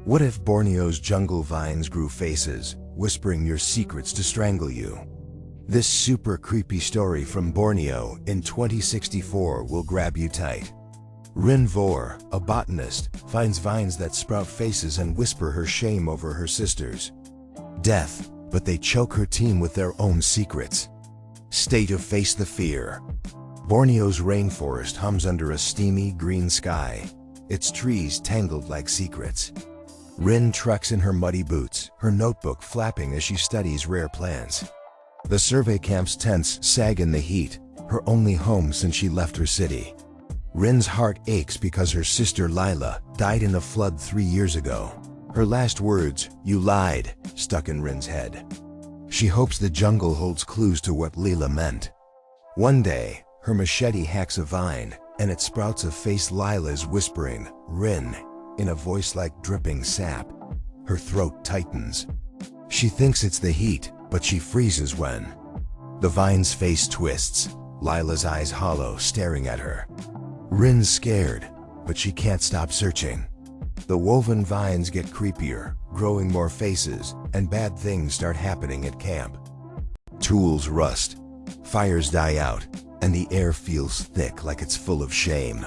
What if Borneo's jungle vines grew faces, whispering your secrets to strangle you? This super creepy story from Borneo in 2064 will grab you tight. Ryn Vorr, a botanist, finds vines that sprout faces and whisper her shame over her sisters. Death, but they choke her team with their own secrets. Stay to face the fear. Borneo's rainforest hums under a steamy green sky, its trees tangled like secrets. Ryn treks in her muddy boots, her notebook flapping as she studies rare plants. The survey camp's tents sag in the heat, her only home since she left her city. Ryn's heart aches because her sister Lila died in a flood 3 years ago. Her last words, "You lied," stuck in Ryn's head. She hopes the jungle holds clues to what Lila meant. One day, her machete hacks a vine, and it sprouts a face Lila's whispering, "Ryn," in a voice like dripping sap. Her throat tightens. She thinks it's the heat, but she freezes when the vine's face twists, Lila's eyes hollow, staring at her. Ryn's scared, but she can't stop searching. The woven vines get creepier, growing more faces, and bad things start happening at camp. Tools rust, fires die out, and the air feels thick like it's full of shame.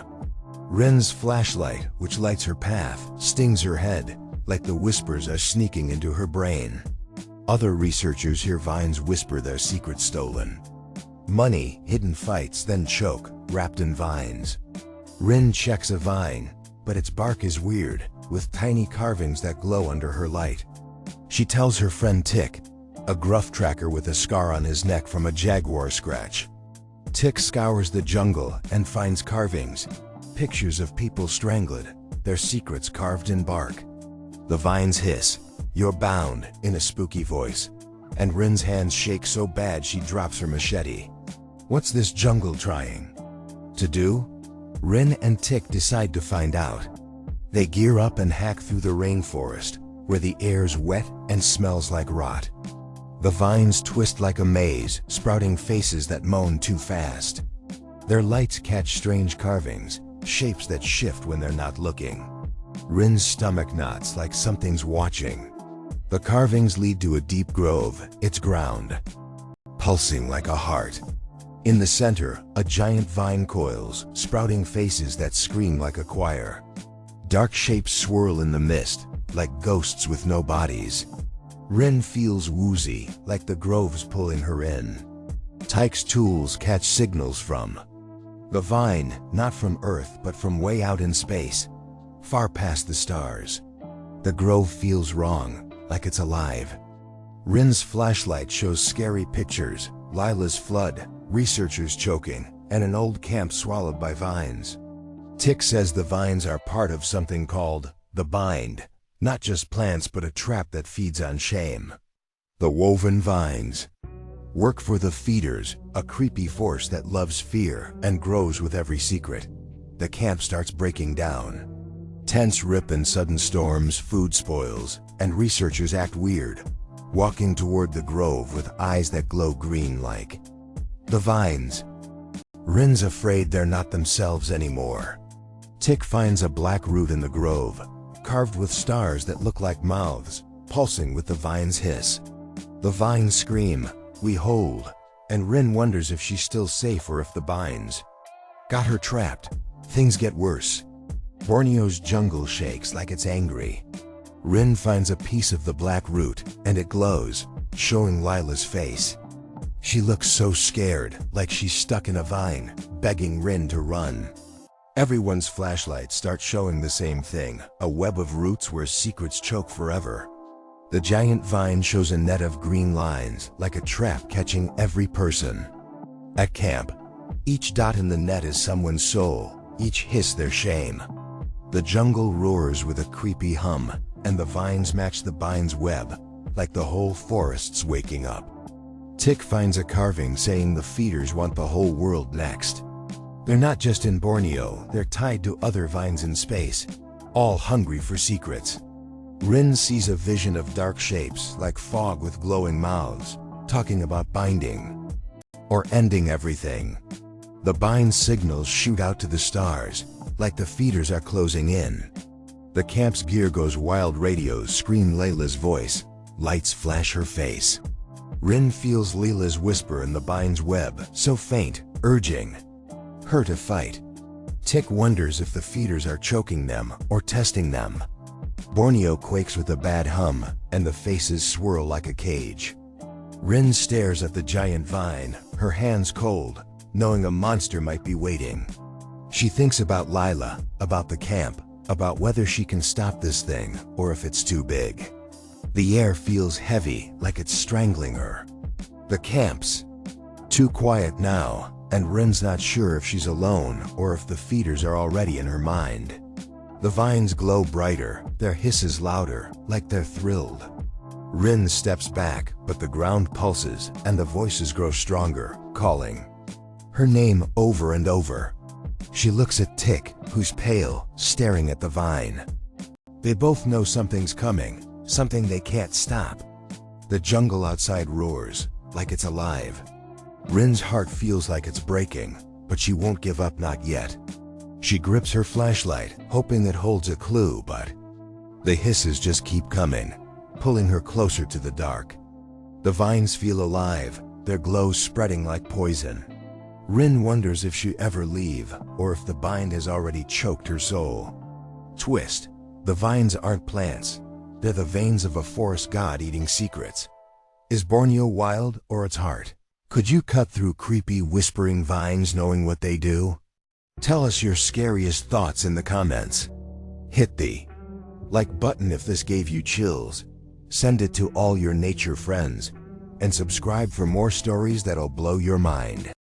Ryn's flashlight, which lights her path, stings her head, like the whispers are sneaking into her brain. Other researchers hear vines whisper their secrets stolen. Money, hidden fights, then choke, wrapped in vines. Ryn checks a vine, but its bark is weird, with tiny carvings that glow under her light. She tells her friend Tick, a gruff tracker with a scar on his neck from a jaguar scratch. Tick scours the jungle and finds carvings, pictures of people strangled, their secrets carved in bark. The vines hiss, "You're bound," in a spooky voice, and Ryn's hands shake so bad she drops her machete. What's this jungle trying to do? Ryn and Tick decide to find out. They gear up and hack through the rainforest, where the air's wet and smells like rot. The vines twist like a maze, sprouting faces that moan too fast. Their lights catch strange carvings, shapes that shift when they're not looking. Ryn's stomach knots like something's watching. The carvings lead to a deep grove, its ground pulsing like a heart. In the center, a giant vine coils, sprouting faces that scream like a choir. Dark shapes swirl in the mist, like ghosts with no bodies. Ryn feels woozy, like the grove's pulling her in. Tyke's tools catch signals from the vine, not from Earth but from way out in space, far past the stars. The grove feels wrong, like it's alive. Ryn's flashlight shows scary pictures, Lila's flood, researchers choking, and an old camp swallowed by vines. Tick says the vines are part of something called the bind, not just plants but a trap that feeds on shame. The woven vines work for the feeders, a creepy force that loves fear and grows with every secret. The camp starts breaking down. Tents rip in sudden storms, food spoils, and researchers act weird, walking toward the grove with eyes that glow green like the vines. Ryn's afraid they're not themselves anymore. Tick finds a black root in the grove, carved with stars that look like mouths, pulsing with the vine's hiss. The vines scream, "We hold," and Ryn wonders if she's still safe or if the binds got her trapped. Things get worse. Borneo's jungle shakes like it's angry. Ryn finds a piece of the black root, and it glows, showing Lila's face. She looks so scared, like she's stuck in a vine, begging Ryn to run. Everyone's flashlights start showing the same thing, a web of roots where secrets choke forever. The giant vine shows a net of green lines, like a trap catching every person. At camp, each dot in the net is someone's soul, each hiss their shame. The jungle roars with a creepy hum, and the vines match the bind's web, like the whole forest's waking up. Tick finds a carving saying the feeders want the whole world next. They're not just in Borneo, they're tied to other vines in space, all hungry for secrets. Ryn sees a vision of dark shapes like fog with glowing mouths, talking about binding or ending everything. The bind signals shoot out to the stars, like the feeders are closing in. The camp's gear goes wild, radios scream Layla's voice, lights flash her face. Ryn feels Leela's whisper in the bine's web, so faint, urging her to fight. Tick wonders if the feeders are choking them or testing them. Borneo quakes with a bad hum, and the faces swirl like a cage. Ryn stares at the giant vine, her hands cold, knowing a monster might be waiting. She thinks about Layla, about the camp, about whether she can stop this thing or if it's too big. The air feels heavy, like it's strangling her. The camp's too quiet now, and Ryn's not sure if she's alone or if the feeders are already in her mind. The vines glow brighter, their hisses louder, like they're thrilled. Ryn steps back, but the ground pulses and the voices grow stronger, calling her name over and over. She looks at Tick, who's pale, staring at the vine. They both know something's coming, something they can't stop. The jungle outside roars, like it's alive. Ryn's heart feels like it's breaking, but she won't give up, not yet. She grips her flashlight, hoping it holds a clue, but the hisses just keep coming, pulling her closer to the dark. The vines feel alive, their glow spreading like poison. Ryn wonders if she'll ever leave, or if the bind has already choked her soul. Twist. The vines aren't plants. They're the veins of a forest god eating secrets. Is Borneo wild or its heart? Could you cut through creepy, whispering vines knowing what they do? Tell us your scariest thoughts in the comments. Hit the like button if this gave you chills. Send it to all your nature friends. And subscribe for more stories that'll blow your mind.